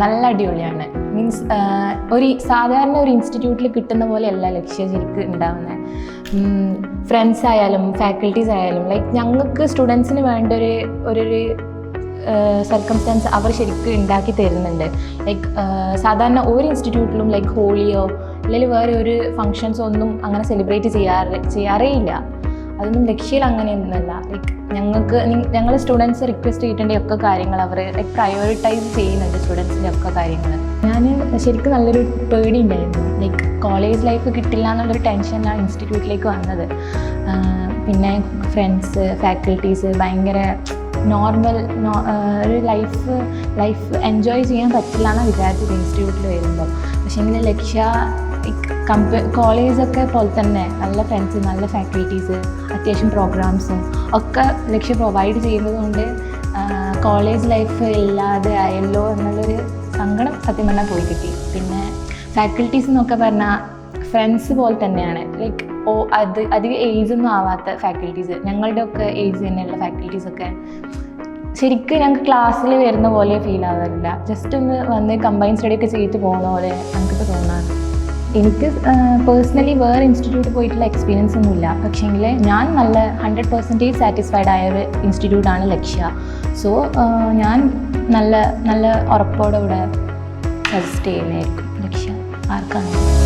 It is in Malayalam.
നല്ല അടിപൊളിയാണ്. മീൻസ് സാധാരണ ഒരു ഇൻസ്റ്റിറ്റ്യൂട്ടിൽ കിട്ടുന്ന പോലെയല്ല ലക്ഷ്യ ശരിക്കും ഉണ്ടാവുന്നത്. ഫ്രണ്ട്സ് ആയാലും ഫാക്കൽറ്റീസ് ആയാലും ലൈക്ക് ഞങ്ങൾക്ക് സ്റ്റുഡൻസിന് വേണ്ട ഒരു സർക്കംസ്റ്റാൻസ് അവർ ശരിക്കും ഉണ്ടാക്കി തരുന്നുണ്ട്. ലൈക്ക് സാധാരണ ഒരു ഇൻസ്റ്റിറ്റ്യൂട്ടിലും ലൈക്ക് ഹോളിയോ അല്ലെങ്കിൽ വേറെ ഒരു ഫങ്ഷൻസോ ഒന്നും അങ്ങനെ സെലിബ്രേറ്റ് ചെയ്യാറേ ഇല്ല. അതൊന്നും ലക്ഷ്യയിൽ അങ്ങനെയൊന്നുമല്ല. ലൈക്ക് ഞങ്ങൾ സ്റ്റുഡൻസ് റിക്വസ്റ്റ് ചെയ്തിട്ടുണ്ടെങ്കിൽ ഒക്കെ കാര്യങ്ങൾ അവർ ലൈക്ക് പ്രയോറിറ്റൈസ് ചെയ്യുന്നുണ്ട് സ്റ്റുഡൻസിൻ്റെ ഒക്കെ കാര്യങ്ങൾ. ഞാൻ ശരിക്കും നല്ലൊരു പേടി ഉണ്ടായിരുന്നു. ലൈക്ക് കോളേജ് ലൈഫ് കിട്ടില്ല എന്നുള്ളൊരു ടെൻഷനാണ് ഇൻസ്റ്റിറ്റ്യൂട്ടിലേക്ക് വന്നത്. പിന്നെ ഫ്രണ്ട്സ് ഫാക്കൽറ്റീസ് ഭയങ്കര നോർമൽ ഒരു ലൈഫ് എൻജോയ് ചെയ്യാൻ പറ്റില്ല എന്നാണ് വിചാരിച്ചത് ഇൻസ്റ്റിറ്റ്യൂട്ടിൽ വരുമ്പോൾ. പക്ഷേ എങ്കിൽ ലക്ഷ്യ കോളേജൊക്കെ പോലെ തന്നെ നല്ല ഫ്രണ്ട്സ് നല്ല ഫാക്കൽറ്റീസ് അത്യാവശ്യം പ്രോഗ്രാംസും ഒക്കെ ലക്ഷ്യ പ്രൊവൈഡ് ചെയ്യുന്നത് കൊണ്ട് കോളേജ് ലൈഫ് ഇല്ലാതെ ആയല്ലോ എന്നുള്ളൊരു സങ്കടം സത്യം പറഞ്ഞാൽ പോയി കിട്ടി. പിന്നെ ഫാക്കൽറ്റീസ് എന്നൊക്കെ പറഞ്ഞാൽ ഫ്രണ്ട്സ് പോലെ തന്നെയാണ്. ലൈക്ക് അധികം ഏജൊന്നും ആവാത്ത ഫാക്കൽറ്റീസ്, ഞങ്ങളുടെ ഒക്കെ ഏജ് തന്നെയുള്ള ഫാക്കൽറ്റീസൊക്കെ ശരിക്കും ഞങ്ങൾക്ക് ക്ലാസ്സിൽ വരുന്ന പോലെ ഫീൽ ആവാറില്ല. ജസ്റ്റ് ഒന്ന് വന്ന് കമ്പൈൻ സ്റ്റഡിയൊക്കെ ചെയ്തിട്ട് പോകുന്ന പോലെ നമുക്കിപ്പോൾ തോന്നാറ്. എനിക്ക് പേഴ്സണലി വേറെ ഇൻസ്റ്റിറ്റ്യൂട്ട് പോയിട്ടുള്ള എക്സ്പീരിയൻസ് ഒന്നുമില്ല. പക്ഷേങ്കിൽ ഞാൻ നല്ല 100% സാറ്റിസ്ഫൈഡ് ആയ ഒരു ഇൻസ്റ്റിറ്റ്യൂട്ടാണ് ലക്ഷ്യ. സോ ഞാൻ നല്ല ഉറപ്പോടെ ഇവിടെ സജസ്റ്റ് ചെയ്യുന്നതായിരിക്കും ലക്ഷ്യ ആർക്കാണ്.